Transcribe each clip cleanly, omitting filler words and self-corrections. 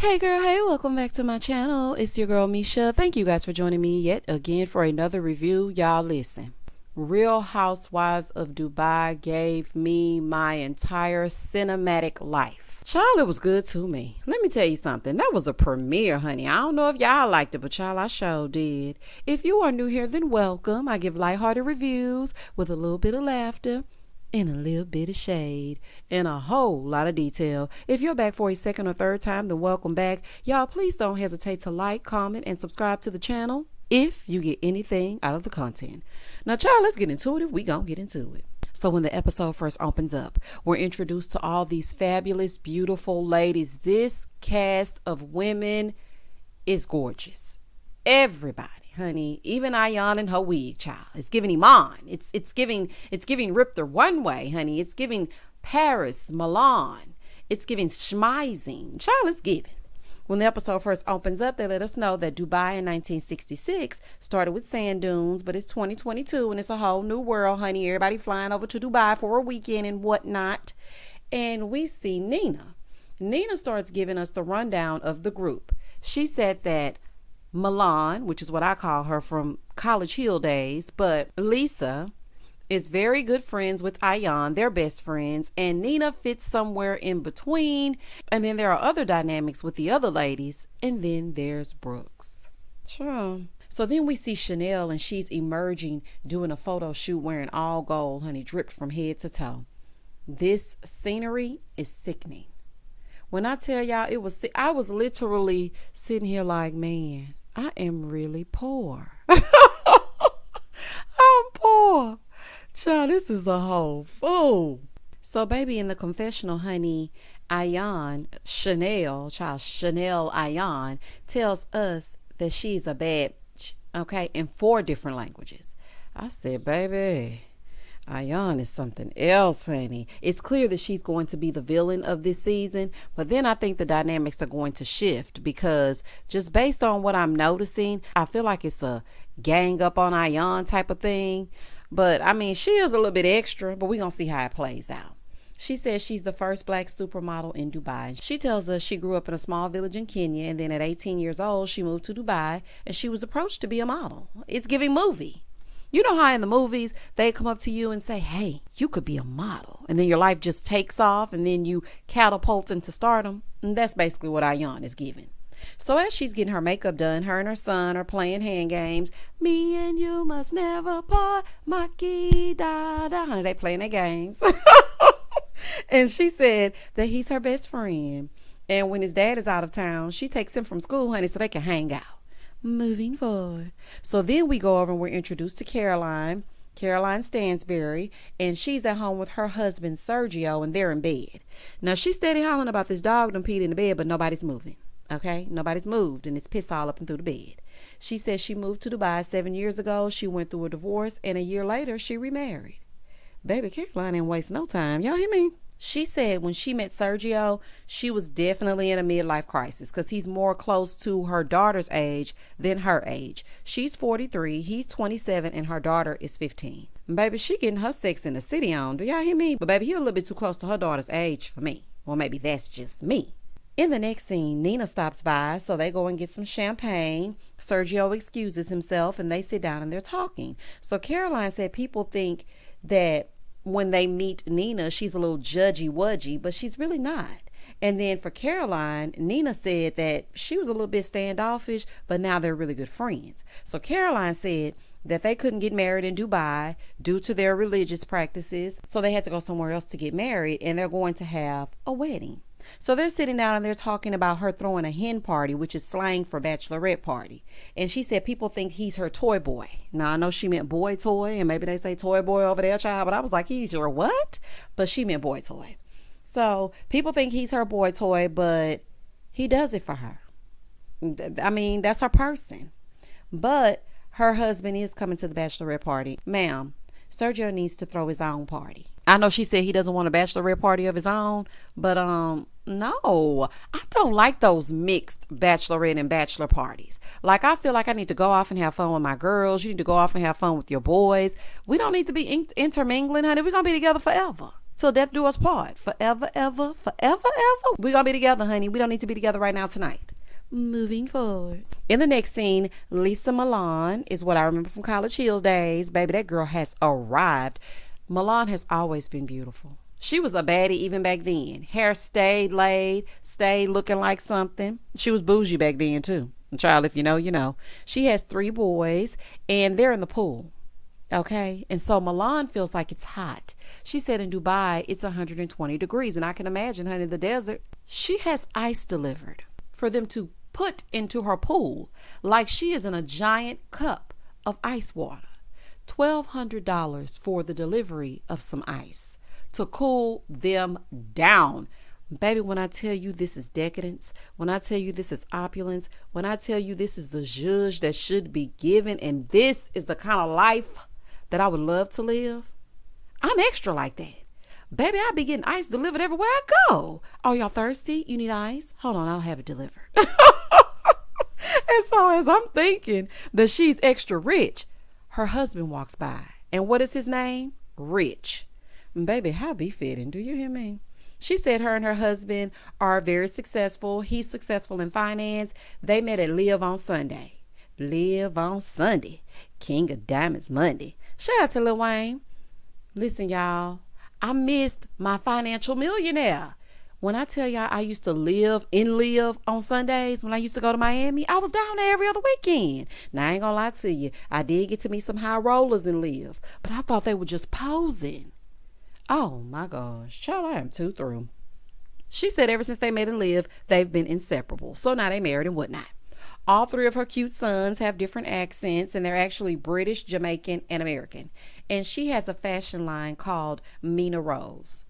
Hey girl, hey, welcome back to my channel. It's your girl Misha. Thank you guys for joining me yet again for another review. Y'all listen. Real Housewives of Dubai gave me my entire cinematic life. Child, it was good to me. Let me tell you something. That was a premiere, honey. I don't know if y'all liked it, but y'all, I sure did. If you are new here, then welcome. I give lighthearted reviews with a little bit of laughter and a little bit of shade and a whole lot of detail. If you're back for a second or third time, then welcome back. Y'all, please don't hesitate to like, comment, and subscribe to the channel if you get anything out of the content. Now, child, let's get into it if we gonna get into it. So when the episode first opens up, we're introduced to all these fabulous, beautiful ladies. This cast of women is gorgeous. Everybody. Honey, even Ayan and her wig, child. It's giving Iman. It's giving Rip the Runway, honey. It's giving Paris, Milan. It's giving schmizing. Child, it's giving. When the episode first opens up, they let us know that Dubai in 1966 started with sand dunes, but it's 2022 and it's a whole new world, honey. Everybody flying over to Dubai for a weekend and whatnot. And we see Nina. Nina starts giving us the rundown of the group. She said that Milan, which is what I call her from College Hill days, but Lisa is very good friends with Ayan. They're best friends, and Nina fits somewhere in between. And then there are other dynamics with the other ladies, and then there's Brooks. Sure. So then we see Chanel, and she's emerging doing a photo shoot wearing all gold, honey, dripped from head to toe. This scenery is sickening. When I tell y'all I was literally sitting here like, man, I am really poor. I'm poor. Child, this is a whole fool. So, baby, in the confessional, honey, Chanel Ayan tells us that she's a bad bitch, okay, in 4 different languages. I said, baby, Ayan is something else, honey. It's clear that she's going to be the villain of this season, but then I think the dynamics are going to shift because just based on what I'm noticing, I feel like it's a gang up on Ayan type of thing. But I mean, she is a little bit extra, but we're going to see how it plays out. She says she's the first black supermodel in Dubai. She tells us she grew up in a small village in Kenya, and then at 18 years old, she moved to Dubai, and she was approached to be a model. It's giving movie. You know how in the movies, they come up to you and say, hey, you could be a model. And then your life just takes off and then you catapult into stardom. And that's basically what Ayan is giving. So as she's getting her makeup done, her and her son are playing hand games. Me and you must never part, Maki da da. Honey, they playing their games. And she said that he's her best friend. And when his dad is out of town, she takes him from school, honey, so they can hang out. Moving forward. So then we go over and we're introduced to Caroline Stansberry, and she's at home with her husband Sergio, and they're in bed. Now she's steady hollering about this dog done peed in the bed, but nobody's moving. Okay, nobody's moved, and it's pissed all up and through the bed. She says she moved to Dubai 7 years ago. She went through a divorce, and a year later she remarried. Baby, Caroline didn't waste no time. Y'all hear me? She said when she met Sergio, she was definitely in a midlife crisis because he's more close to her daughter's age than her age. She's 43, he's 27, and her daughter is 15. Baby, she getting her Sex in the City on. Do y'all hear me? But baby, he a little bit too close to her daughter's age for me. Well, maybe that's just me. In the next scene, Nina stops by, so they go and get some champagne. Sergio excuses himself, and they sit down and they're talking. So Caroline said people think that when they meet Nina, she's a little judgy-wudgy, but she's really not. And then for Caroline, Nina said that she was a little bit standoffish, but now they're really good friends. So Caroline said that they couldn't get married in Dubai due to their religious practices, so they had to go somewhere else to get married, and they're going to have a wedding. So they're sitting down and they're talking about her throwing a hen party, which is slang for bachelorette party. And she said people think he's her toy boy. Now, I know she meant boy toy, and maybe they say toy boy over there, child, but I was like, he's your what? But she meant boy toy. So people think he's her boy toy, but he does it for her. I mean, that's her person. But her husband is coming to the bachelorette party. Ma'am, Sergio needs to throw his own party. I know she said he doesn't want a bachelorette party of his own, but no, I don't like those mixed bachelorette and bachelor parties. Like, I feel like I need to go off and have fun with my girls. You need to go off and have fun with your boys. We don't need to be intermingling, honey. We're going to be together forever. till death do us part. Forever, ever, forever, ever. We're going to be together, honey. We don't need to be together right now tonight. Moving forward. In the next scene, Lisa Milan is what I remember from College Hills days. Baby, that girl has arrived. Milan has always been beautiful. She was a baddie even back then. Hair stayed laid, stayed looking like something. She was bougie back then too. Child, if you know, you know. She has 3 boys and they're in the pool. Okay. And so Milan feels like it's hot. She said in Dubai, it's 120 degrees. And I can imagine, honey, the desert. She has ice delivered for them to put into her pool like she is in a giant cup of ice water. $1,200 for the delivery of some ice to cool them down. Baby, when I tell you this is decadence, when I tell you this is opulence, when I tell you this is the zhuzh that should be given, and this is the kind of life that I would love to live, I'm extra like that. Baby, I be getting ice delivered everywhere I go. Oh, y'all thirsty? You need ice? Hold on, I'll have it delivered. And so as I'm thinking that she's extra rich, her husband walks by. And what is his name? Rich. Baby, how befitting. Do you hear me? She said her and her husband are very successful. He's successful in finance. They met at Live on Sunday. Live on Sunday. King of Diamonds Monday. Shout out to Lil Wayne. Listen, y'all. I missed my financial millionaire. When I tell y'all I used to live on Sundays when I used to go to Miami, I was down there every other weekend. Now, I ain't gonna lie to you. I did get to meet some high rollers in Live, but I thought they were just posing. Oh my gosh, child, I am too through. She said ever since they met and Live, they've been inseparable. So now they married and whatnot. All 3 of her cute sons have different accents, and they're actually British, Jamaican, and American. And she has a fashion line called Mina Rose.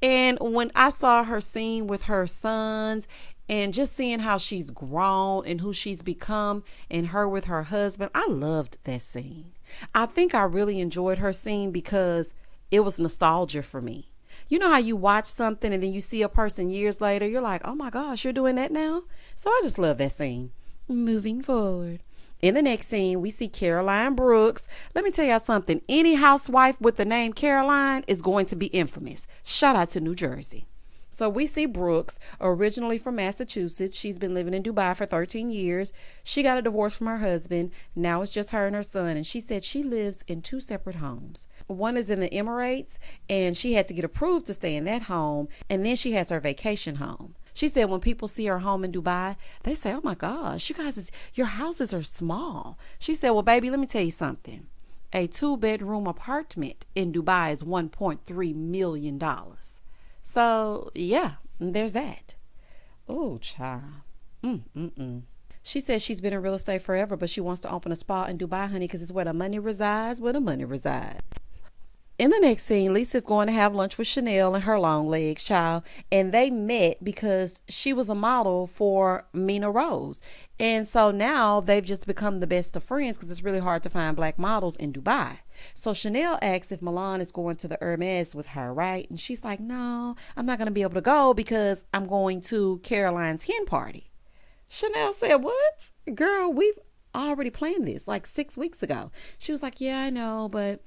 And when I saw her scene with her sons and just seeing how she's grown and who she's become and her with her husband, I loved that scene. I think I really enjoyed her scene because it was nostalgia for me. You know how you watch something and then you see a person years later, you're like, oh my gosh, you're doing that now? So I just love that scene. Moving forward. In the next scene, we see Caroline Brooks. Let me tell y'all something. Any housewife with the name Caroline is going to be infamous. Shout out to New Jersey. So we see Brooks, originally from Massachusetts. She's been living in Dubai for 13 years. She got a divorce from her husband. Now it's just her and her son. And she said she lives in 2 separate homes. One is in the Emirates, and she had to get approved to stay in that home. And then she has her vacation home. She said when people see her home in Dubai, they say, oh my gosh, you guys, your houses are small. She said, well, baby, let me tell you something. A 2-bedroom apartment in Dubai is $1.3 million. So, yeah, there's that. Oh, child. She says she's been in real estate forever, but she wants to open a spa in Dubai, honey, because it's where the money resides, In the next scene, Lisa's going to have lunch with Chanel and her long legs, child. And they met because she was a model for Mina Rose. And so now they've just become the best of friends because it's really hard to find black models in Dubai. So Chanel asks if Milan is going to the Hermes with her, right? And she's like, no, I'm not going to be able to go because I'm going to Caroline's hen party. Chanel said, what? Girl, we've already planned this like 6 weeks ago. She was like, yeah, I know, but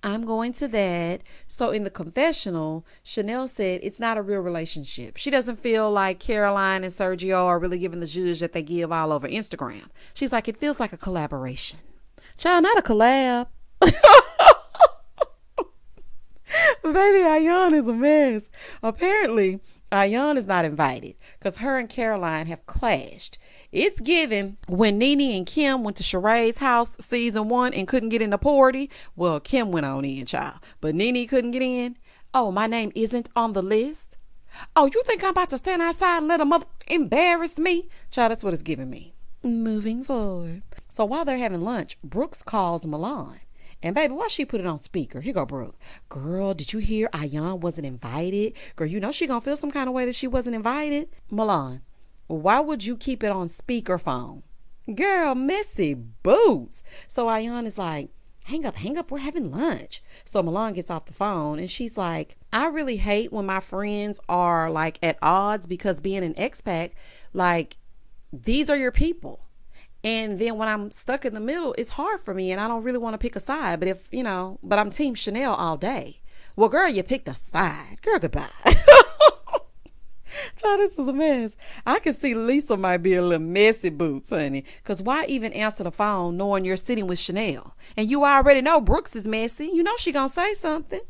I'm going to that. So in the confessional, Chanel said it's not a real relationship. She doesn't feel like Caroline and Sergio are really giving the zhuzh that they give all over Instagram. She's like, it feels like a collaboration. Child, not a collab. Baby, Ayan is a mess. Apparently, Ayan is not invited because her and Caroline have clashed. It's given when Nene and Kim went to Sheree's house season 1 and couldn't get in the party. Well, Kim went on in, child, but Nene couldn't get in. Oh, my name isn't on the list. Oh, you think I'm about to stand outside and let a mother embarrass me? Child, that's what it's giving me. Moving forward. So while they're having lunch, Brooks calls Milan. And baby, why she put it on speaker? Here go Brooke. Girl, did you hear Ayan wasn't invited? Girl, you know she gonna feel some kind of way that she wasn't invited. Milan, why would you keep it on speakerphone? Girl, messy boots. So Ayan is like, hang up, we're having lunch. So Milan gets off the phone and she's like, I really hate when my friends are like at odds because being an expat, like these are your people. And then when I'm stuck in the middle, it's hard for me and I don't really want to pick a side. But but I'm team Chanel all day. Well, girl, you picked a side. Girl, goodbye. Child, this is a mess. I can see Lisa might be a little messy boots, honey. Because why even answer the phone knowing you're sitting with Chanel? And you already know Brooks is messy. You know she gonna say something.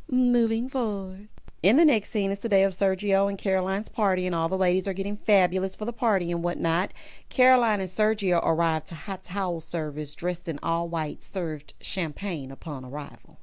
Moving forward. In the next scene, it's the day of Sergio and Caroline's party, and all the ladies are getting fabulous for the party and whatnot. Caroline and Sergio arrived to hot towel service, dressed in all white, served champagne upon arrival.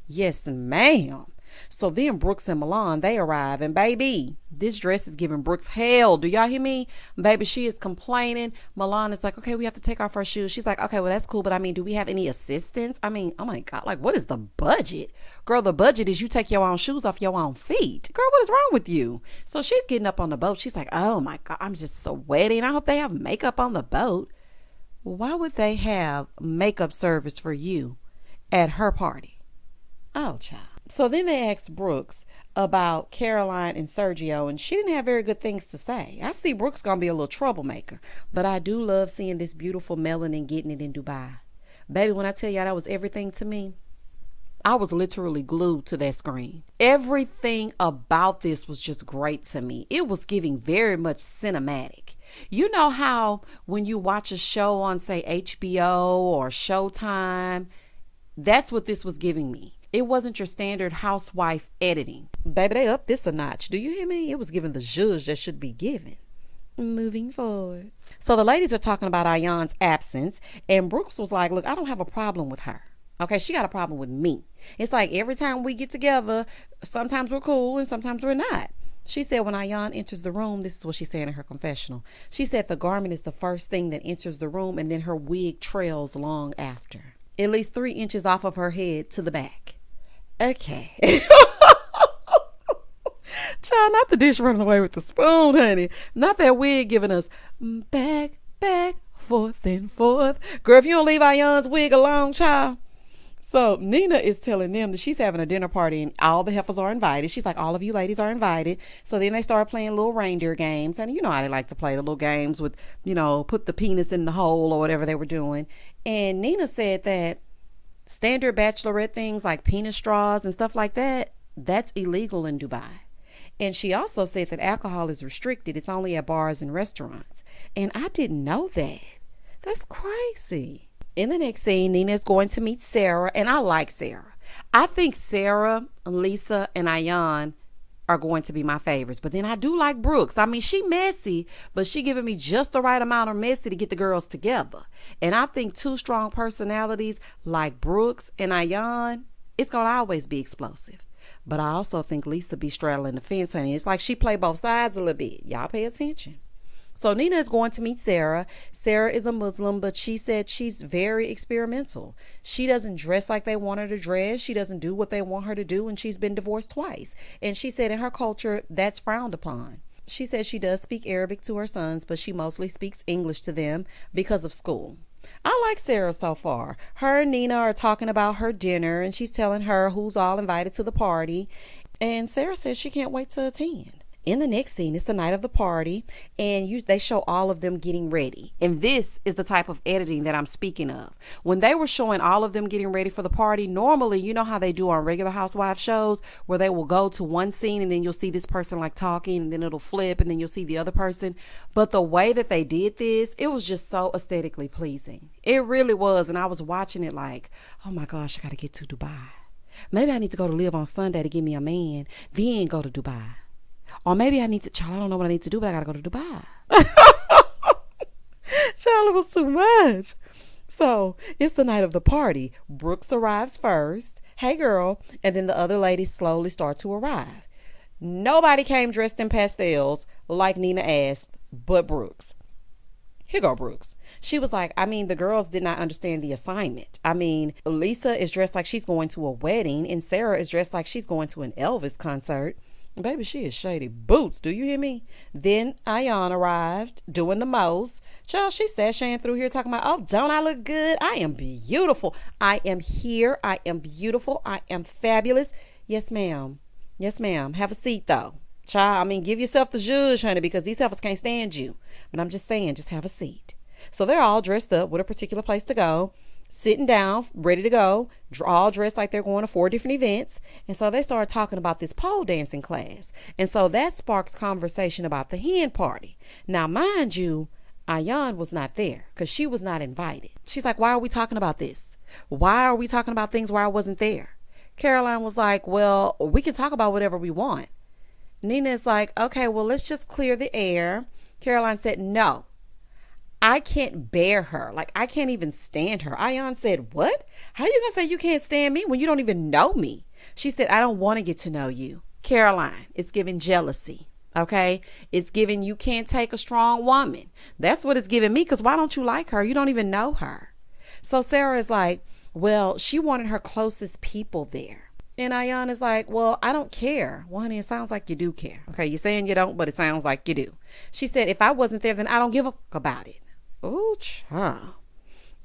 Yes, ma'am. So then Brooks and Milan, they arrive, and baby, this dress is giving Brooks hell. Do y'all hear me? Baby, she is complaining. Milan is like, okay, we have to take off our shoes. She's like, okay, well, that's cool, but I mean, do we have any assistance? I mean, oh my God, like, what is the budget? Girl, the budget is you take your own shoes off your own feet. Girl, what is wrong with you? So she's getting up on the boat. She's like, oh my God, I'm just sweating. I hope they have makeup on the boat. Why would they have makeup service for you at her party? Oh, child. So then they asked Brooks about Caroline and Sergio, and she didn't have very good things to say. I see Brooks gonna be a little troublemaker, but I do love seeing this beautiful melanin getting it in Dubai. Baby, when I tell y'all that was everything to me, I was literally glued to that screen. Everything about this was just great to me. It was giving very much cinematic. You know how when you watch a show on, say, HBO or Showtime, that's what this was giving me. It wasn't your standard housewife editing. Baby, they upped this a notch. Do you hear me? It was giving the zhuzh that should be given. Moving forward. So the ladies are talking about Ayan's absence, and Brooks was like, look, I don't have a problem with her. Okay, she got a problem with me. It's like every time we get together, sometimes we're cool and sometimes we're not. She said when Ayan enters the room, this is what she said in her confessional. She said the garment is the first thing that enters the room, and then her wig trails long after. At least 3 inches off of her head to the back. Okay. Child, not the dish running away with the spoon, honey. Not that wig giving us back, forth and forth. Girl, if you don't leave Ayan's wig alone, child. So Nina is telling them that she's having a dinner party and all the heifers are invited. She's like, all of you ladies are invited. So then they start playing little reindeer games. And you know how they like to play the little games with, you know, put the penis in the hole or whatever they were doing. And Nina said that standard bachelorette things like penis straws and stuff like that, that's illegal in Dubai. And she also said that alcohol is restricted. It's only at bars and restaurants. And I didn't know that. That's crazy. In the next scene, Nina is going to meet Sarah, and I like Sarah. I think Sarah, Lisa, and Ayan are going to be my favorites. But then I do like Brooks. I mean, she messy, but she giving me just the right amount of messy to get the girls together. And I think 2 strong personalities like Brooks and Ayan, it's going to always be explosive. But I also think Lisa be straddling the fence, honey. It's like she play both sides a little bit. Y'all pay attention. So Nina is going to meet Sarah. Sarah is a Muslim, but she said she's very experimental. She doesn't dress like they want her to dress. She doesn't do what they want her to do, and she's been divorced twice. And she said in her culture, that's frowned upon. She says she does speak Arabic to her sons, but she mostly speaks English to them because of school. I like Sarah so far. Her and Nina are talking about her dinner, and she's telling her who's all invited to the party. And Sarah says she can't wait to attend. In the next scene, it's the night of the party, and they show all of them getting ready. And this is the type of editing that I'm speaking of. When they were showing all of them getting ready for the party, normally, you know how they do on regular housewife shows, where they will go to one scene and then you'll see this person like talking, and then it'll flip and then you'll see the other person. But the way that they did this, it was just so aesthetically pleasing. It really was. And I was watching it like, oh my gosh, I got to get to Dubai. Maybe I need to go to live on Sunday to get me a man, then go to Dubai. Or maybe I need to, child, I don't know what I need to do, but I got to go to Dubai. Child, it was too much. So it's the night of the party. Brooks arrives first. Hey, girl. And then the other ladies slowly start to arrive. Nobody came dressed in pastels like Nina asked, but Brooks. Here go Brooks. She was like, I mean, the girls did not understand the assignment. I mean, Lisa is dressed like she's going to a wedding, and Sarah is dressed like she's going to an Elvis concert. Baby, she is shady boots. Do you hear me? Then Ayan arrived, doing the most. Child, she sashaying through here talking about, oh, don't I look good? I am beautiful. I am here. I am beautiful. I am fabulous. Yes, ma'am. Yes, ma'am. Have a seat, though. Child, I mean, give yourself the zhuzh, honey, because these heifers can't stand you. But I'm just saying, just have a seat. So they're all dressed up with a particular place to go. sitting down, ready to go, all dressed like they're going to 4 different events. And so they started talking about this pole dancing class. And so that sparks conversation about the hen party. Now, mind you, Ayan was not there because she was not invited. She's like, why are we talking about this? Why are we talking about things where I wasn't there? Caroline was like, well, we can talk about whatever we want. Nina is like, okay, well, let's just clear the air. Caroline said, no, I can't bear her. Like, I can't even stand her. Ayan said, what? How you gonna say you can't stand me when you don't even know me? She said, I don't want to get to know you. Caroline, it's giving jealousy. Okay, it's giving you can't take a strong woman. That's what it's giving me, because why don't you like her? You don't even know her. So Sarah is like, well, she wanted her closest people there. And Ayan is like, well, I don't care. Well, honey, it sounds like you do care. Okay, you're saying you don't, but it sounds like you do. She said, if I wasn't there, then I don't give a fuck about it. Oh, child.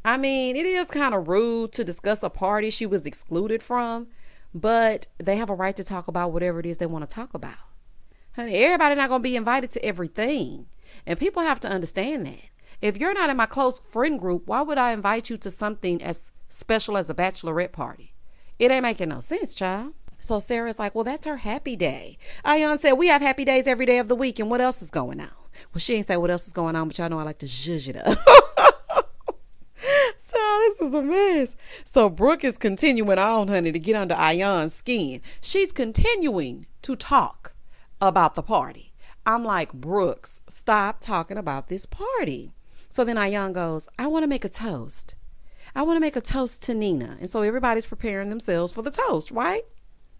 I mean, it is kind of rude to discuss a party she was excluded from, but they have a right to talk about whatever it is they want to talk about. Honey, everybody not going to be invited to everything. And people have to understand that. If you're not in my close friend group, why would I invite you to something as special as a bachelorette party? It ain't making no sense, child. So Sarah's like, well, that's her happy day. Ayan said, we have happy days every day of the week. And what else is going on? Well, she ain't say what else is going on, but y'all know I like to zhuzh it up. Child, this is a mess. So Brooke is continuing on, honey, to get under Ayan's skin. She's continuing to talk about the party. I'm like, Brooks, stop talking about this party. So then Ayan goes, I want to make a toast. I want to make a toast to Nina. And so everybody's preparing themselves for the toast, right?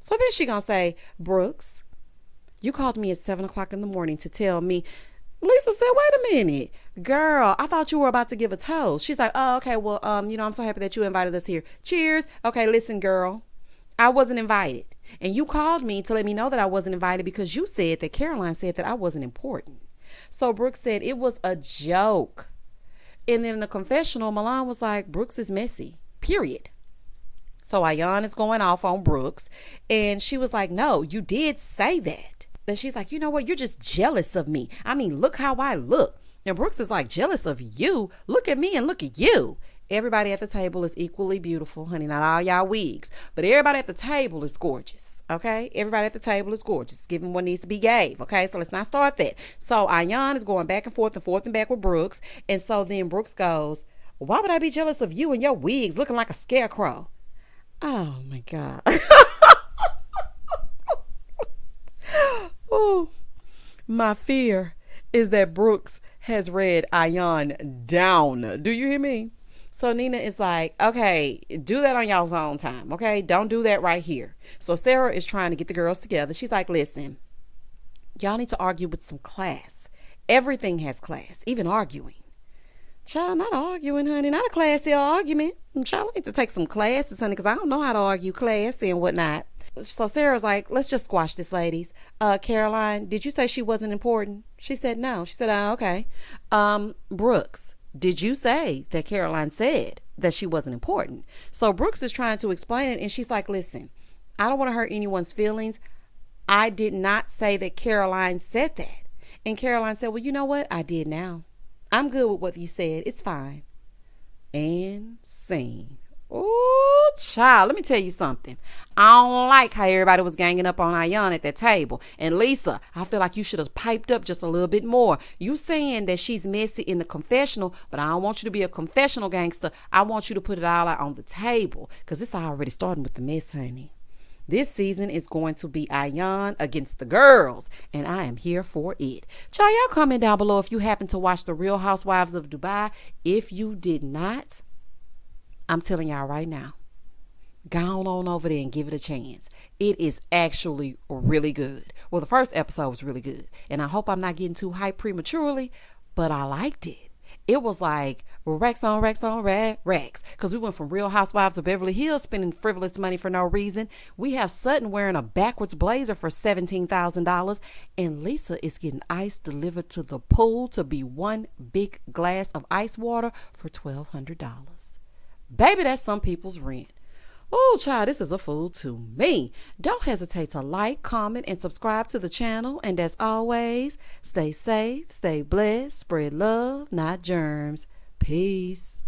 So then she gonna say, Brooks, you called me at 7 o'clock in the morning to tell me. Lisa said, wait a minute, girl, I thought you were about to give a toast. She's like, oh, okay, well, I'm so happy that you invited us here. Cheers. Okay, listen, girl, I wasn't invited. And you called me to let me know that I wasn't invited because you said that Caroline said that I wasn't important. So Brooks said it was a joke. And then in the confessional, Milan was like, Brooks is messy, period. So Ayan is going off on Brooks. And she was like, no, you did say that. Then she's like, you know what? You're just jealous of me. I mean, look how I look. And Brooks is like, jealous of you? Look at me and look at you. Everybody at the table is equally beautiful, honey. Not all y'all wigs, but everybody at the table is gorgeous. Okay? Everybody at the table is gorgeous. Giving what needs to be gave. Okay? So let's not start that. So Ayan is going back and forth and back with Brooks. And so then Brooks goes, why would I be jealous of you and your wigs looking like a scarecrow? Oh my God. Oh, my fear is that Brooks has read Ayan down. Do you hear me? So Nina is like, okay, do that on y'all's own time. Okay, don't do that right here. So Sarah is trying to get the girls together. She's like, listen, y'all need to argue with some class. Everything has class, even arguing. Child, not arguing, honey. Not a classy argument. Child, I need to take some classes, honey, because I don't know how to argue classy and whatnot. So Sarah's like, let's just squash this, ladies. Caroline, did you say she wasn't important? She said no. She said, oh, okay. Brooks, did you say that Caroline said that she wasn't important? So Brooks is trying to explain it, and she's like, listen, I don't want to hurt anyone's feelings. I did not say that Caroline said that. And Caroline said, well, you know what? I did now. I'm good with what you said. It's fine. And scene. Oh, child, let me tell you something. I don't like how everybody was ganging up on Ayan at that table. And Lisa, I feel like you should have piped up just a little bit more. You saying that she's messy in the confessional, but I don't want you to be a confessional gangster. I want you to put it all out on the table, because it's already starting with the mess, honey. This season is going to be Ayan against the girls, and I am here for it. Child, y'all comment down below if you happen to watch The Real Housewives of Dubai. If you did not, I'm telling y'all right now, go on over there and give it a chance. It is actually really good. Well, the first episode was really good, and I hope I'm not getting too hyped prematurely, but I liked it. It was like racks on racks on racks, because we went from Real Housewives of Beverly Hills spending frivolous money for no reason. We have Sutton wearing a backwards blazer for $17,000, and Lisa is getting ice delivered to the pool to be one big glass of ice water for $1,200. Baby, that's some people's rent. Oh, child, this is a fool to me. Don't hesitate to like, comment, and subscribe to the channel. And as always, stay safe, stay blessed, spread love, not germs. Peace.